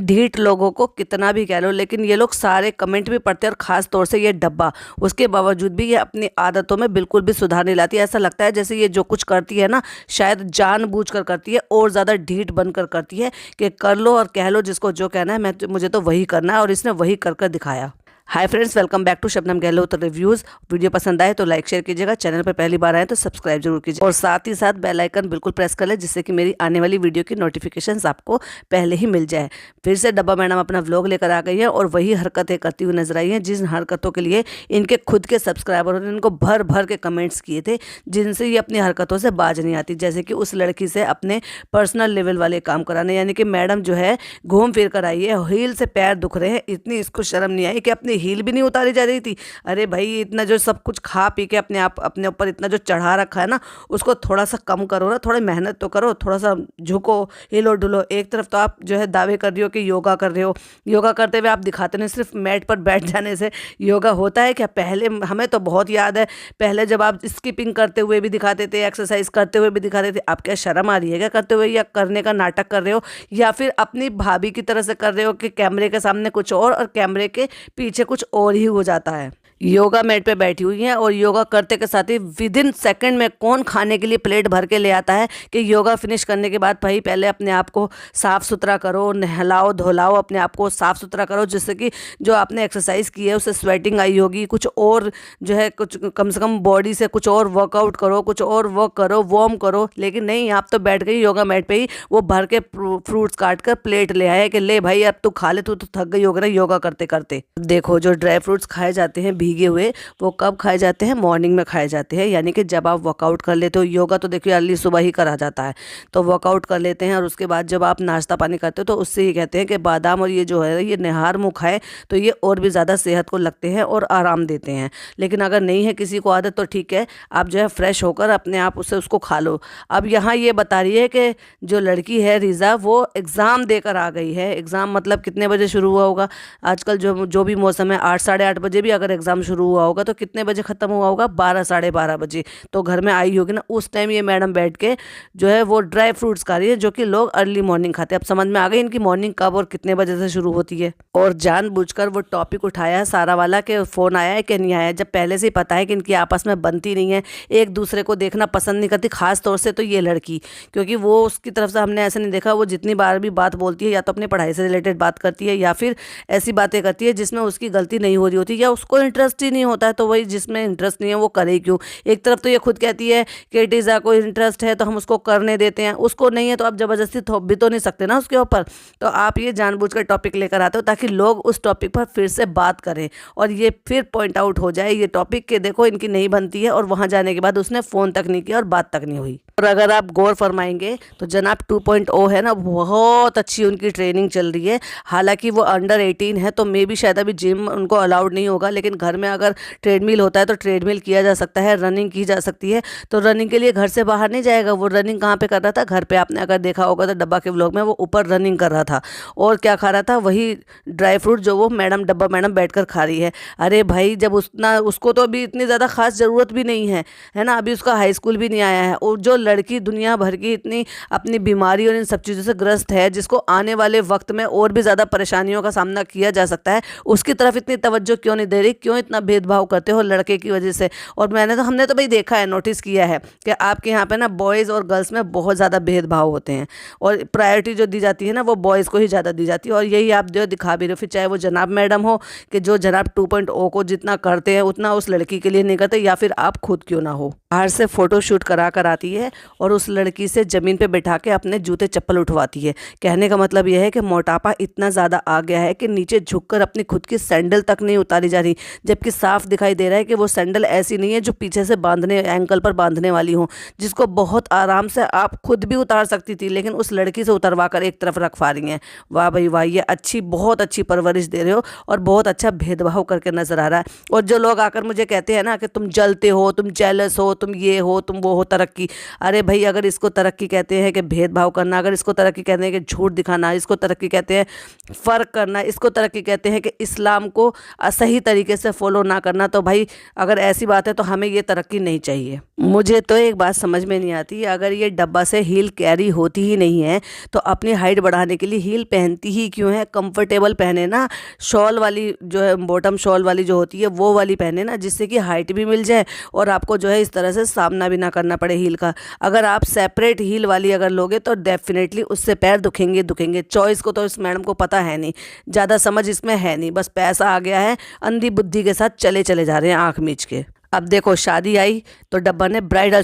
ढीठ लोगों को कितना भी कह लो, लेकिन ये लोग सारे कमेंट भी पढ़ते हैं, और ख़ास तौर से ये डब्बा। उसके बावजूद भी ये अपनी आदतों में बिल्कुल भी सुधार नहीं लाती। ऐसा लगता है जैसे ये जो कुछ करती है ना, शायद जानबूझकर करती है, और ज़्यादा ढीठ बनकर करती है कि कर लो और कह लो जिसको जो कहना है, मुझे तो वही करना है, और इसने वही कर कर दिखाया। Hi friends, welcome back to Shabnam Gehlot reviews. Video पसंद आए तो लाइक शेयर कीजिएगा, चैनल पर पहली बार आए तो सब्सक्राइब जरूर कीजिए, और साथ ही साथ बेल आइकन बिल्कुल प्रेस कर ले, जिससे कि मेरी आने वाली वीडियो की नोटिफिकेशंस आपको पहले ही मिल जाए। फिर से डब्बा मैडम अपना व्लॉग लेकर आ गई है, और वही हरकतें करती हुई नजर आई हैं जिन हरकतों के लिए इनके खुद के सब्सक्राइबरों ने इनको भर भर के कमेंट्स किए थे, जिनसे ये अपनी हरकतों से बाज नहीं आती। जैसे कि उस लड़की से अपने पर्सनल लेवल वाले काम कराने, यानी कि मैडम जो है घूम फिर कर आई है, हील से पैर दुख रहे हैं, इतनी इसको शर्म नहीं आई कि अपनी हील भी नहीं उतारी जा रही थी। अरे भाई, इतना जो सब कुछ खा पी के अपने ऊपर इतना जो चढ़ा रखा है ना, उसको थोड़ा सा कम करो ना, थोड़ी मेहनत तो करो, थोड़ा सा झुको, हिलो डुलो। एक तरफ तो आप जो है दावे कर रही हो कि योगा कर रहे हो, योगा करते हुए आप दिखाते नहीं, सिर्फ मैट पर बैठ जाने से योगा होता है क्या? पहले हमें तो बहुत याद है, पहले जब आप स्किपिंग करते हुए भी दिखाते थे, एक्सरसाइज करते हुए भी दिखाते थे। आप क्या शर्म आ रही है क्या करते हुए, या करने का नाटक कर रहे हो, या फिर अपनी भाभी की तरह से कर रहे हो कि कैमरे के सामने कुछ और कैमरे के पीछे कुछ और ही हो जाता है। योगा मैट पे बैठी हुई हैं, और योगा करते के साथ ही विदिन सेकंड में कौन खाने के लिए प्लेट भर के ले आता है कि योगा फिनिश करने के बाद भाई पहले अपने आप को साफ़ सुथरा करो, नहलाओ धुलाओ, अपने आप को साफ़ सुथरा करो, जिससे कि जो आपने एक्सरसाइज की है उससे स्वेटिंग आई होगी, कुछ और जो है कुछ कम से कम बॉडी से कुछ और वर्कआउट करो, कुछ और वर्क करो, वार्म करो। लेकिन नहीं, आप तो बैठ गई योगा मैट पे ही, वो भर के फ्रूट्स काट कर प्लेट ले आए कि ले भाई अब तू खा ले, तू तो थक गई होगा योगा करते करते। देखो, जो ड्राई फ्रूट्स खाए जाते हैं भीगे हुए, वो कब खाए जाते हैं? मॉर्निंग में खाए जाते हैं, यानी कि जब आप वर्कआउट कर लेते हो। योगा तो देखिए अर्ली सुबह ही करा जाता है, तो वर्कआउट कर लेते हैं, और उसके बाद जब आप नाश्ता पानी करते हो तो उससे ही कहते हैं कि बादाम और ये जो है ये निहार मुँह खाए, तो ये और भी ज़्यादा सेहत को लगते हैं और आराम देते हैं। लेकिन अगर नहीं है किसी को आदत तो ठीक है, आप जो है फ्रेश होकर अपने आप उसको खा लो। अब यहाँ ये बता रही है कि जो लड़की है रीज़ा, वो एग्ज़ाम देकर आ गई है। एग्ज़ाम मतलब कितने बजे शुरू हुआ होगा? आजकल जो भी मौसम है, 8 साढ़े 8 बजे भी अगर एग्ज़ाम शुरू हुआ होगा तो कितने बजे ख़त्म हुआ होगा? 12 साढ़े 12 बजे। तो घर में आई होगी ना, उस टाइम ये मैडम बैठ के जो है वो ड्राई फ्रूट्स खा रही है, जो कि लोग अर्ली मॉर्निंग खाते हैं। अब समझ में आ गई इनकी मॉर्निंग कब और कितने बजे से शुरू होती है। और जानबूझकर वो टॉपिक उठाया सारा वाला के फ़ोन आया है कि नहीं आया, जब पहले से ही पता है कि इनकी आपस में बनती नहीं है, एक दूसरे को देखना पसंद नहीं करती, खास तौर से तो ये लड़की, क्योंकि वो उसकी तरफ से हमने ऐसे नहीं देखा, वो जितनी बार भी बात बोलती है या तो अपनी पढ़ाई से रिलेटेड बात करती है, या फिर ऐसी बातें करती है जिसमें उसकी गलती नहीं हो रही होती, या उसको इंटरेस्ट ही नहीं होता है। तो वही जिसमें इंटरेस्ट नहीं है वो करे क्यों? एक तरफ तो ये खुद कहती है कि टीज़ा को इंटरेस्ट है तो हम उसको करने देते हैं, उसको नहीं है तो आप ज़बरदस्ती थोप भी तो नहीं सकते ना उसके ऊपर। तो आप ये जानबूझकर टॉपिक लेकर आते हो ताकि लोग उस टॉपिक पर फिर से बात करें, और ये फिर पॉइंट आउट हो जाए ये टॉपिक के देखो इनकी नहीं बनती है, और वहाँ जाने के बाद उसने फ़ोन तक नहीं किया और बात तक नहीं हुई। और अगर आप गौर फरमाएंगे तो जनाब 2.0 है ना, बहुत अच्छी उनकी ट्रेनिंग चल रही है। हालांकि वो अंडर 18 है, तो मे भी शायद अभी जिम उनको अलाउड नहीं होगा, लेकिन घर में अगर ट्रेडमिल होता है तो ट्रेडमिल किया जा सकता है, रनिंग की जा सकती है। तो रनिंग के लिए घर से बाहर नहीं जाएगा। वो रनिंग कहाँ पे कर रहा था? घर पे। आपने अगर देखा होगा तो डब्बा के व्लॉग में वो ऊपर रनिंग कर रहा था, और क्या खा रहा था? वही ड्राई फ्रूट जो वो डब्बा मैडम बैठ कर खा रही है। अरे भाई, जब उसको तो अभी इतनी ज़्यादा खास ज़रूरत भी नहीं है ना, अभी उसका हाई स्कूल भी नहीं आया है, और जो लड़की दुनिया भर की इतनी अपनी बीमारी और इन सब चीज़ों से ग्रस्त है, जिसको आने वाले वक्त में और भी ज़्यादा परेशानियों का सामना किया जा सकता है, उसकी तरफ इतनी तवज्जो क्यों नहीं दे रही? क्यों इतना भेदभाव करते हो लड़के की वजह से? और हमने तो भाई देखा है, नोटिस किया है कि आपके यहाँ पे ना बॉयज़ और गर्ल्स में बहुत ज़्यादा भेदभाव होते हैं, और प्रायोरिटी जो दी जाती है ना वो बॉयज़ को ही ज़्यादा दी जाती है। और यही आप जो दिखा भी रहे हो, फिर चाहे वो जनाब मैडम हो कि जो जनाब 2.0 को जितना करते हैं उतना उस लड़की के लिए नहीं करते, या फिर आप खुद क्यों ना हो। बाहर से फ़ोटो शूट करा कर आती है और उस लड़की से ज़मीन पे बैठा के अपने जूते चप्पल उठवाती है। कहने का मतलब यह है कि मोटापा इतना ज़्यादा आ गया है कि नीचे झुककर अपनी खुद की सैंडल तक नहीं उतारी जा रही, जबकि साफ दिखाई दे रहा है कि वो सैंडल ऐसी नहीं है जो पीछे से बांधने, एंकल पर बांधने वाली हो, जिसको बहुत आराम से आप खुद भी उतार सकती थी, लेकिन उस लड़की से उतरवा कर एक तरफ रखवा रही हैं। वाह भाई वाह, ये बहुत अच्छी परवरिश दे रहे हो, और बहुत अच्छा भेदभाव करके नज़र आ रहा है। और जो लोग आकर मुझे कहते हैं ना कि तुम जलते हो, तुम जेलस हो, तुम ये हो, तुम वो हो, तरक्की। अरे भाई, अगर इसको तरक्की कहते हैं कि भेदभाव करना, अगर इसको तरक्की कहते हैं कि झूठ दिखाना, इसको तरक्की कहते हैं फ़र्क करना, इसको तरक्की कहते हैं कि इस्लाम को सही तरीके से फॉलो ना करना, तो भाई अगर ऐसी बात है तो हमें ये तरक्की नहीं चाहिए। मुझे तो एक बात समझ में नहीं आती, अगर ये डब्बा से हील कैरी होती ही नहीं है तो अपनी हाइट बढ़ाने के लिए हील पहनती ही क्यों है? कंफर्टेबल पहने ना, शॉल वाली जो है, बॉटम शॉल वाली जो होती है वो वाली पहने ना, जिससे कि हाइट भी मिल जाए और आपको जो है इस तरह से सामना भी ना करना पड़े हील का। अगर आप सेपरेट हील वाली अगर लोगे तो डेफिनेटली उससे पैर दुखेंगे दुखेंगे। चॉइस को तो इस मैडम को पता है नहीं, ज़्यादा समझ इसमें है नहीं, बस पैसा आ गया है, अंधी बुद्धि के साथ चले चले जा रहे हैं आँख मीच के। अब देखो शादी आई तो डब्बा ने ब्राइडल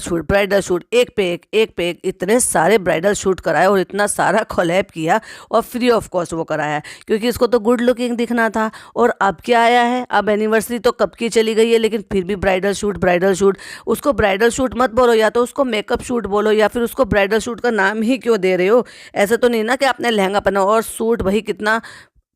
शूट एक पे एक इतने सारे ब्राइडल शूट कराए और इतना सारा कोलैब किया और फ्री ऑफ कॉस्ट वो कराया, क्योंकि इसको तो गुड लुकिंग दिखना था। और अब क्या आया है, अब एनिवर्सरी तो कब की चली गई है, लेकिन फिर भी ब्राइडल शूट। उसको ब्राइडल शूट मत बोलो, या तो उसको मेकअप शूट बोलो, या फिर उसको ब्राइडल शूट का नाम ही क्यों दे रहे हो? ऐसा तो नहीं ना कि आपने लहंगा पहना और सूट भाई कितना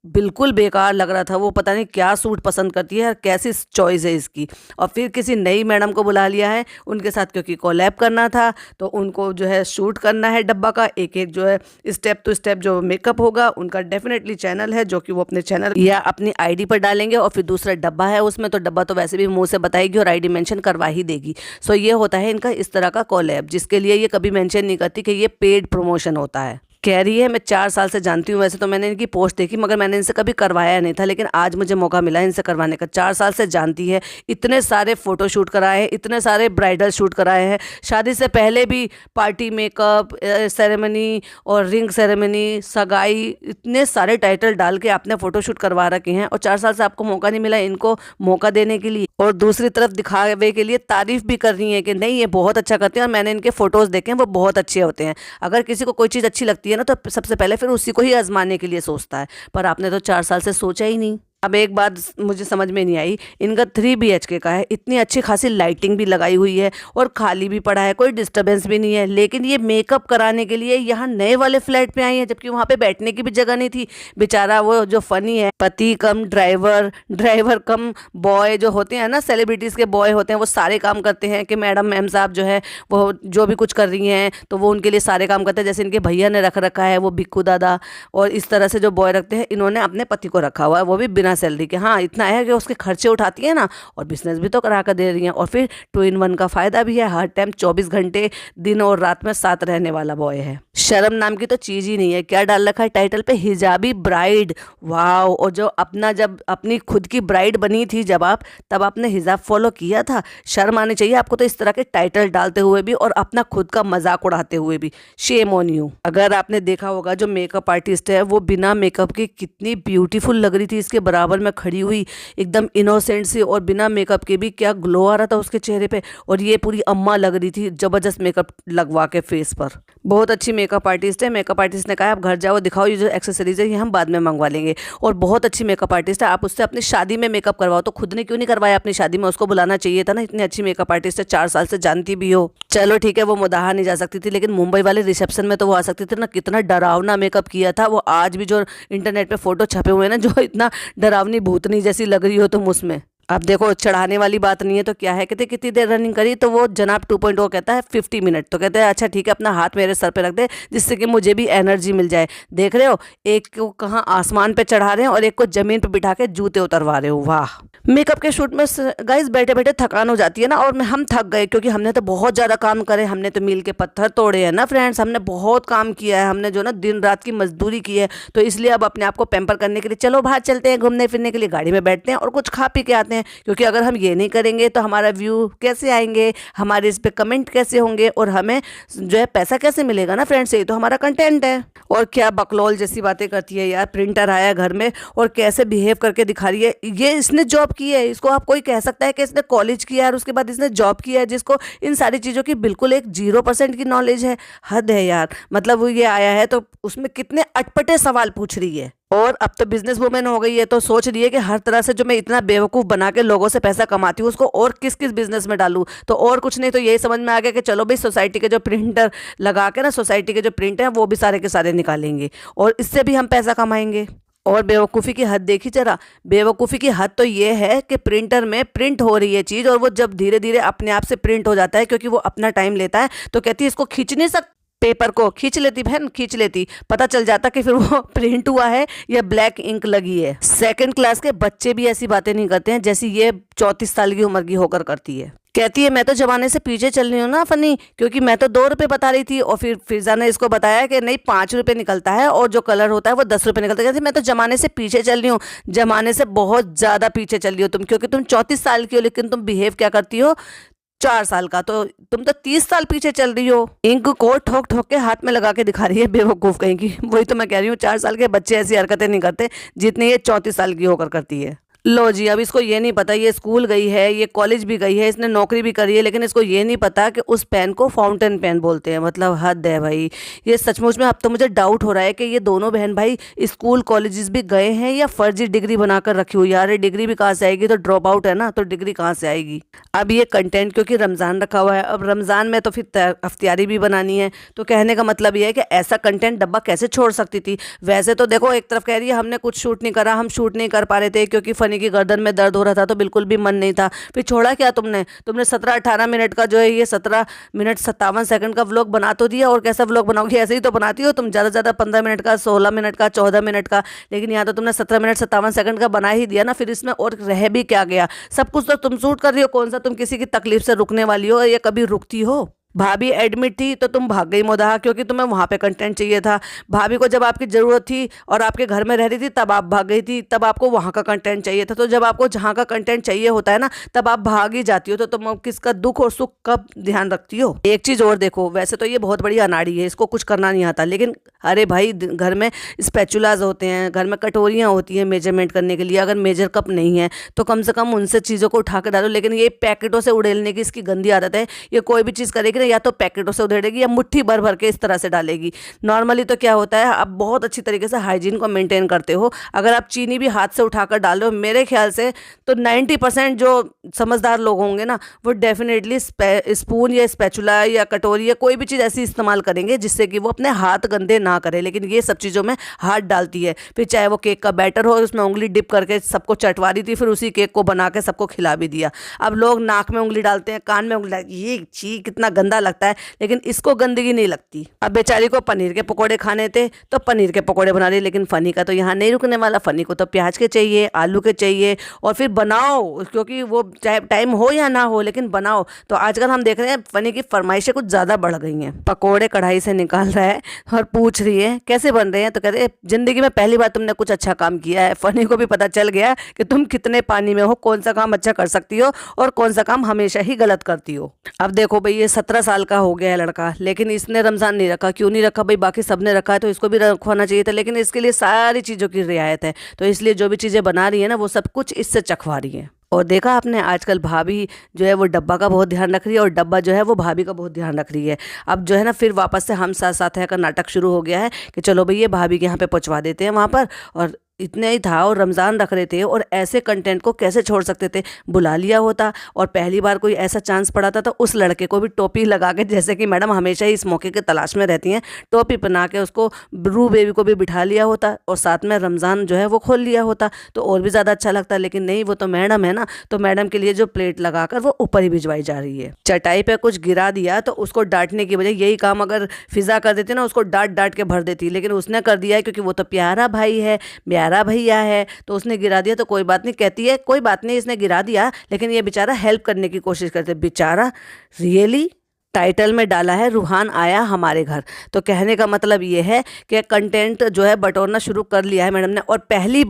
बिल्कुल बेकार लग रहा था। वो पता नहीं क्या सूट पसंद करती है, कैसी चॉइस है इसकी। और फिर किसी नई मैडम को बुला लिया है उनके साथ, क्योंकि कोलैब करना था तो उनको जो है शूट करना है डब्बा का एक एक जो है स्टेप टू स्टेप जो मेकअप होगा। उनका डेफिनेटली चैनल है जो कि वो अपने चैनल या अपनी आईडी पर डालेंगे, और फिर दूसरा डब्बा है उसमें, तो डब्बा तो वैसे भी मुंह से बताएगी और आईडी मेंशन करवा ही देगी। सो ये होता है इनका इस तरह का कोलैब, जिसके लिए ये कभी मेंशन नहीं करती कि ये पेड प्रमोशन होता है। कह रही है मैं 4 साल से जानती हूँ, वैसे तो मैंने इनकी पोस्ट देखी मगर मैंने इनसे कभी करवाया नहीं था, लेकिन आज मुझे मौका मिला इनसे करवाने का। 4 साल से जानती है, इतने सारे फ़ोटो शूट कराए हैं, इतने सारे ब्राइडल शूट कराए हैं, शादी से पहले भी पार्टी मेकअप सेरेमनी और रिंग सेरेमनी, सगाई, इतने सारे टाइटल डाल के आपने फ़ोटो शूट करवा रखे हैं, और 4 साल से आपको मौका नहीं मिला इनको मौका देने के लिए, और दूसरी तरफ दिखावे के लिए तारीफ़ भी कर रही है कि नहीं ये बहुत अच्छा करते हैं और मैंने इनके फ़ोटोज़ देखे हैं वो बहुत अच्छे होते हैं। अगर किसी को कोई चीज़ अच्छी लगती है ना तो सबसे पहले फिर उसी को ही आजमाने के लिए सोचता है, पर आपने तो 4 साल से सोचा ही नहीं। अब एक बात मुझे समझ में नहीं आई, इनका 3 BHK का है, इतनी अच्छी खासी लाइटिंग भी लगाई हुई है और खाली भी पड़ा है, कोई डिस्टरबेंस भी नहीं है, लेकिन ये मेकअप कराने के लिए यहाँ नए वाले फ्लैट पे आई है, जबकि वहाँ पे बैठने की भी जगह नहीं थी। बेचारा वो जो फनी है, पति कम ड्राइवर कम बॉय जो होते हैं ना, सेलिब्रिटीज़ के बॉय होते हैं, वो सारे काम करते हैं कि मैम साहब जो है वो जो भी कुछ कर रही हैं तो वो उनके लिए सारे काम करते हैं। जैसे इनके भैया ने रख रखा है वो भिक्खू दादा, और इस तरह से जो बॉय रखते हैं इन्होंने अपने पति को रखा हुआ है, वो भी बिना सैलरी के। हाँ इतना है कि उसके खर्चे उठाती है ना, और बिजनेस भी तो करा कर दे रही हैं, और फिर 2 in 1 का फायदा भी है, हर टाइम 24 घंटे दिन और रात में साथ रहने वाला बॉय है। शर्म नाम की तो चीज ही नहीं है। क्या डाल रखा है टाइटल पे, हिजाबी ब्राइड, वाह। और जो जब अपनी खुद की ब्राइड बनी थी जब आप, तब आपने हिजाब फॉलो किया था? शर्म आनी चाहिए आपको तो इस तरह के टाइटल डालते हुए भी और अपना खुद का मजाक उड़ाते हुए भी। Shame on you. अगर आपने देखा होगा जो मेकअप आर्टिस्ट है वो बिना मेकअप के कितनी ब्यूटीफुल लग रही थी, इसके बराबर में खड़ी हुई एकदम इनोसेंट सी, और बिना मेकअप के भी क्या ग्लो आ रहा था उसके चेहरे पे। और ये पूरी अम्मा लग रही थी जबरदस्त मेकअप लगवा के फेस पर। बहुत अच्छी मेकअप आर्टिस्ट है। मेकअप आर्टिस्ट ने कहा आप घर जाओ दिखाओ, ये जो एक्सेसरीज है ये हम बाद में मंगवा लेंगे। और बहुत अच्छी मेकअप आर्टिस्ट है, आप उससे अपनी शादी में मेकअप करवाओ। तो खुद ने क्यों नहीं करवाया अपनी शादी में? उसको बुलाना चाहिए था ना, इतनी अच्छी मेकअप आर्टिस्ट है, 4 साल से जानती भी हो। चलो ठीक है वो मुदाहा नहीं जा सकती थी, लेकिन मुंबई वाले रिसेप्शन में तो वो आ सकती थी ना। कितना डरावना मेकअप किया था वो। आज भी जो इंटरनेट पे फोटो छपे हुए हैं ना, जो इतना डरावनी भूतनी जैसी लग रही हो तुम उसमें। अब देखो चढ़ाने वाली बात नहीं है तो क्या है, कहते कितनी देर रनिंग करी, तो वो जनाब 2.0 कहता है 50 मिनट। तो कहते हैं अच्छा ठीक है अपना हाथ मेरे सर पे रख दे जिससे कि मुझे भी एनर्जी मिल जाए। देख रहे हो एक को कहाँ आसमान पे चढ़ा रहे हैं और एक को जमीन पे बिठा के जूते उतरवा रहे हो। वाह। मेकअप के शूट में गाइस बैठे बैठे थकान हो जाती है ना, और हम थक गए क्योंकि हमने तो बहुत ज़्यादा काम करे। हमने तो मील के पत्थर तोड़े हैं ना फ्रेंड्स, हमने बहुत काम किया है, हमने जो ना दिन रात की मजदूरी की है। तो इसलिए अब अपने आप को पैम्पर करने के लिए चलो बाहर चलते हैं घूमने फिरने के लिए, गाड़ी में बैठते हैं और कुछ खा पी के आते हैं। क्योंकि अगर हम ये नहीं करेंगे तो हमारा व्यू कैसे आएंगे, हमारे इस पे कमेंट कैसे होंगे, और हमें जो है पैसा कैसे मिलेगा ना फ्रेंड्स। ये तो हमारा कंटेंट है। और क्या बकलौल जैसी बातें करती है यार। प्रिंटर आया घर में और कैसे बिहेव करके दिखा रही है। ये इसने जॉब की है, इसको आप कोई कह सकता है कि इसने कॉलेज किया है और उसके बाद इसने जॉब किया है, जिसको इन सारी चीज़ों की बिल्कुल एक 0% की नॉलेज है। हद है यार। मतलब वो ये आया है तो उसमें कितने अटपटे सवाल पूछ रही है। और अब तो बिजनेस वुमेन हो गई है तो सोच रही है कि हर तरह से जो मैं इतना बेवकूफ़ बना के लोगों से पैसा कमाती हूँ उसको और किस किस बिजनेस में डालूँ। तो और कुछ नहीं तो यही समझ में आ गया कि चलो भाई सोसाइटी के जो प्रिंटर लगा के ना, सोसाइटी के जो प्रिंटर हैं वो भी सारे के सारे निकालेंगे और इससे भी हम पैसा कमाएंगे। और बेवकूफ़ी की हद देखी जरा। बेवकूफ़ी की हद तो ये है कि प्रिंटर में प्रिंट हो रही है चीज़ और वो जब धीरे धीरे अपने आप से प्रिंट हो जाता है, क्योंकि वो अपना टाइम लेता है, तो कहती है इसको खींच नहीं सकती। पेपर को खींच लेती बहन, खींच लेती, पता चल जाता कि फिर वो प्रिंट हुआ है या ब्लैक इंक लगी है। सेकंड क्लास के बच्चे भी ऐसी बातें नहीं करते हैं जैसी ये 34 साल की उम्र की होकर करती है। कहती है मैं तो जमाने से पीछे चल रही हूँ ना फनी, क्योंकि मैं तो 2 रुपए बता रही थी और फिर फिजा ने इसको बताया कि नहीं 5 रुपए निकलता है और जो कलर होता है वो 10 रुपए निकलता है। कहती मैं तो जमाने से पीछे चल रही हूँ, जमाने से बहुत ज्यादा पीछे चल रही हो तुम, क्योंकि तुम 34 साल की हो लेकिन तुम बिहेव क्या करती हो 4 साल का, तो तुम तो 30 साल पीछे चल रही हो। इंक को ठोक ठोक के हाथ में लगा के दिखा रही है बेवकूफ कहीं की। वही तो मैं कह रही हूँ 4 साल के बच्चे ऐसी हरकतें नहीं करते जितनी ये 34 साल की होकर करती है। लो जी, अब इसको ये नहीं पता ये स्कूल गई है, ये कॉलेज भी गई है, इसने नौकरी भी करी है, लेकिन इसको ये नहीं पता कि उस पेन को फाउंटेन पेन बोलते हैं। मतलब हद है भाई। ये सचमुच में अब तो मुझे डाउट हो रहा है कि ये दोनों बहन भाई स्कूल कॉलेजेस भी गए हैं या फर्जी डिग्री बनाकर रखी हुई। यार ये डिग्री भी कहाँ से आएगी, तो ड्रॉप आउट है ना, तो डिग्री कहाँ से आएगी। अब ये कंटेंट क्योंकि रमज़ान रखा हुआ है, अब रमज़ान में तो फिर अफ्तियारी भी बनानी है, तो कहने का मतलब ये है कि ऐसा कंटेंट डब्बा कैसे छोड़ सकती थी। वैसे तो देखो एक तरफ कह रही है हमने कुछ शूट नहीं करा, हम शूट नहीं कर पा रहे थे क्योंकि फनी की गर्दन में दर्द हो रहा था, तो बिल्कुल भी मन नहीं था। फिर छोड़ा क्या तुमने 17-18 मिनट का जो है ये 17 मिनट 57 सेकंड का व्लॉग बना तो दिया। और कैसा व्लॉग बनाओगी, ऐसे ही तो बनाती हो तुम, ज़्यादा से ज़्यादा 15 मिनट का, 16 मिनट का, 14 मिनट का, लेकिन यहाँ तो तुमने 17 मिनट 57 सेकंड का बना ही दिया ना। फिर इसमें और रह भी क्या गया, सब कुछ तो तुम शूट कर रही हो, कौन सा तुम किसी की तकलीफ से रुकने वाली हो या कभी रुकती हो। भाभी एडमिट थी तो तुम भाग गई मोदाहा, क्योंकि तुम्हें वहां पे कंटेंट चाहिए था। भाभी को जब आपकी ज़रूरत थी और आपके घर में रह रही थी तब आप भाग गई थी, तब आपको वहां का कंटेंट चाहिए था। तो जब आपको जहां का कंटेंट चाहिए होता है ना तब आप भाग ही जाती हो, तो तुम किसका दुख और सुख कब ध्यान रखती हो। एक चीज़ और देखो, वैसे तो ये बहुत बड़ी अनाड़ी है, इसको कुछ करना नहीं आता, लेकिन अरे भाई घर में स्पैचुलाज होते हैं, घर में कटोरियाँ होती हैं मेजरमेंट करने के लिए, अगर मेजर कप नहीं है तो कम से कम उनसे चीज़ों को उठा कर डालो। लेकिन ये पैकेटों से उड़ेलने की इसकी गंदी आदत है। ये कोई भी चीज़ करेगी ना या तो पैकेटों से उधेड़ेगी या मुट्ठी भर भर के इस तरह से डालेगी। नॉर्मली तो क्या होता है, आप बहुत अच्छी तरीके से हाइजीन को मेंटेन करते हो, अगर आप चीनी भी हाथ से उठाकर डाल रहे हो, मेरे ख्याल से तो 90% जो समझदार लोग होंगे ना वो डेफिनेटली स्पून या स्पैचुला या कटोरी या कोई भी चीज़ ऐसी इस्तेमाल करेंगे जिससे कि वो अपने हाथ गंदे ना करें। लेकिन ये सब चीज़ों में हाथ डालती है। फिर चाहे वो केक का बैटर हो, उसमें उंगली डिप करके सबको चटवा दी थी, फिर उसी केक को बना के सबको खिला भी दिया। अब लोग नाक में उंगली डालते हैं, कान में उंगली डालते हैं, ये छी कितना गंदा लगता है, लेकिन इसको गंदगी नहीं लगती। अब बेचारी को पनीर के पकोड़े खाने थे तो पनीर के पकोड़े बना रही, लेकिन फनी का तो यहाँ नहीं रुकने वाला। फनी को तो प्याज के चाहिए, आलू के चाहिए, और फिर बनाओ, क्योंकि वो चाहे टाइम हो या ना हो लेकिन बनाओ। तो आजकल हम देख रहे हैं फनी की फरमाइशें कुछ ज़्यादा बढ़ गई हैं। पकोड़े कढ़ाई से निकाल रहा है और पूछ रही है कैसे बन रहे हैं, तो कहते हैं जिंदगी में पहली बार तुमने कुछ अच्छा काम किया है। फनी को भी पता चल गया कि तुम कितने पानी में हो, कौन सा काम अच्छा कर सकती हो और कौन सा काम हमेशा ही गलत करती हो। अब देखो भाई, ये 17 साल का हो गया है लड़का, लेकिन इसने रमज़ान नहीं रखा। क्यों नहीं रखा भाई, बाकी सब ने रखा है तो इसको भी रखवाना चाहिए था, लेकिन इसके लिए सारी चीज़ों की रियायत है, तो इसलिए जो भी चीज़ें बना रही है ना वो सब कुछ इससे चखवा रही है। और देखा आपने, आजकल भाभी जो है वो डब्बा का बहुत ध्यान रख रही है और डब्बा जो है वो भाभी का बहुत ध्यान रख रही है। अब जो है ना फिर वापस से हम साथ साथ है का नाटक शुरू हो गया है कि चलो भैया भाभी के यहाँ पे पहुँचवा देते हैं वहाँ पर। और इतने ही था, और रमज़ान रख रहे थे और ऐसे कंटेंट को कैसे छोड़ सकते थे। बुला लिया होता और पहली बार कोई ऐसा चांस पड़ा था तो उस लड़के को भी टोपी लगा के, जैसे कि मैडम हमेशा ही इस मौके की तलाश में रहती हैं, टोपी पहना के उसको रू बेबी को भी बिठा लिया होता और साथ में रमज़ान जो है वो खोल लिया होता तो और भी ज़्यादा अच्छा लगता। लेकिन नहीं, वो तो मैडम है ना, तो मैडम के लिए जो प्लेट लगाकर वो ऊपर ही भिजवाई जा रही है। चटाई पे कुछ गिरा दिया तो उसको डांटने की बजाय यही काम अगर फिजा कर देती ना, उसको डांट डांट के भर देती, लेकिन उसने कर दिया है क्योंकि वो तो प्यारा भाई है, प्यारा भैया है, तो उसने गिरा दिया तो कोई बात नहीं। कहती है कोई बात नहीं इसने गिरा दिया, लेकिन ये बेचारा हेल्प करने की कोशिश करते। बेचारा रियली टाइटल में डाला है रूहान आया हमारे घर, तो कहने का मतलब ये है कि कंटेंट जो है बटोरना शुरू कर लिया है मैडम ने। और पहली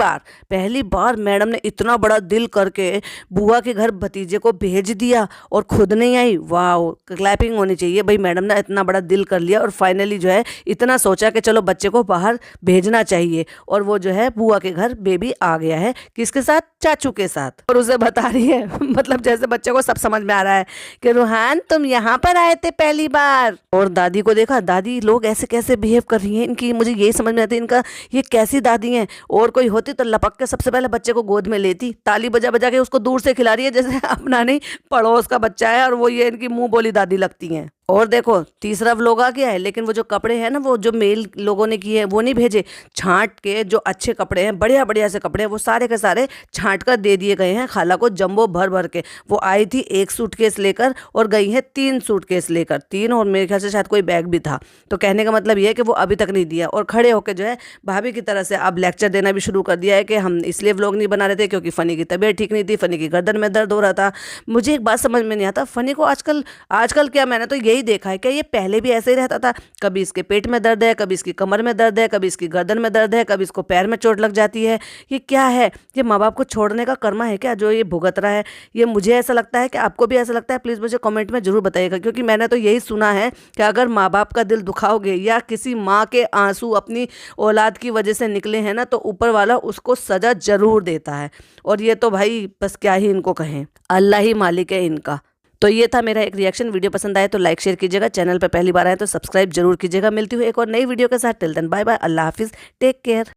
बार मैडम ने इतना बड़ा दिल करके बुआ के घर भतीजे को भेज दिया और खुद नहीं आई। वाह, क्लैपिंग होनी चाहिए भाई, मैडम ने इतना बड़ा दिल कर लिया और फाइनली जो है इतना सोचा कि चलो बच्चे को बाहर भेजना चाहिए, और वो जो है बुआ के घर बेबी आ गया है। किसके साथ? चाचू के साथ। और उसे बता रही है मतलब जैसे बच्चे को सब समझ में आ रहा है कि रूहान तुम यहाँ पर आए थे पहली बार। और दादी को देखा, दादी लोग ऐसे कैसे बिहेव कर रही हैं इनकी, मुझे यही समझ में आती है इनका ये कैसी दादी हैं। और कोई होती तो लपक के सबसे पहले बच्चे को गोद में लेती, ताली बजा बजा के उसको दूर से खिला रही है जैसे अपना नहीं पड़ोस का बच्चा है, और वो ये इनकी मुंह बोली दादी लगती हैं। और देखो तीसरा व्लॉग आ गया है, लेकिन वो जो कपड़े हैं ना, वो जो मेल लोगों ने किए हैं वो नहीं भेजे। छांट के जो अच्छे कपड़े हैं, बढ़िया बढ़िया से कपड़े हैं, वो सारे के सारे छांट कर दे दिए गए हैं खाला को, जंबो भर भर के। वो आई थी 1 सूटकेस लेकर और गई है 3 सूटकेस लेकर, 3, और मेरे ख्याल से शायद कोई बैग भी था। तो कहने का मतलब ये है कि वो अभी तक नहीं दिया, और खड़े होकर जो है भाभी की तरह से अब लेक्चर देना भी शुरू कर दिया है कि हम इसलिए व्लॉग नहीं बना रहे थे क्योंकि फ़नी की तबीयत ठीक नहीं थी, फ़नी की गर्दन में दर्द हो रहा था। मुझे एक बात समझ में नहीं आता, फ़नी को आजकल आजकल क्या, मैंने तो यही देखा है कि ये पहले भी ऐसे ही रहता था। कभी इसके पेट में दर्द है, कभी इसकी कमर में दर्द है, कभी इसकी गर्दन में दर्द है, कभी इसको पैर में चोट लग जाती है। ये क्या है? ये माँ बाप को छोड़ने का कर्मा है क्या जो ये भुगत रहा है? ये मुझे ऐसा लगता है कि आपको भी ऐसा लगता है? प्लीज़ मुझे कमेंट में ज़रूर बताइएगा, क्योंकि मैंने तो यही सुना है कि अगर माँ बाप का दिल दुखाओगे या किसी माँ के आंसू अपनी औलाद की वजह से निकले हैं ना, तो ऊपर वाला उसको सज़ा ज़रूर देता है। और ये तो भाई बस क्या ही इनको कहें, अल्लाह ही मालिक है इनका। तो ये था मेरा एक रिएक्शन। वीडियो पसंद आए तो लाइक शेयर कीजिएगा, चैनल पर पहली बार आए तो सब्सक्राइब जरूर कीजिएगा। मिलती हूँ एक और नई वीडियो के साथ। टिल देन बाय बाय, अल्लाह हाफिज़, टेक केयर।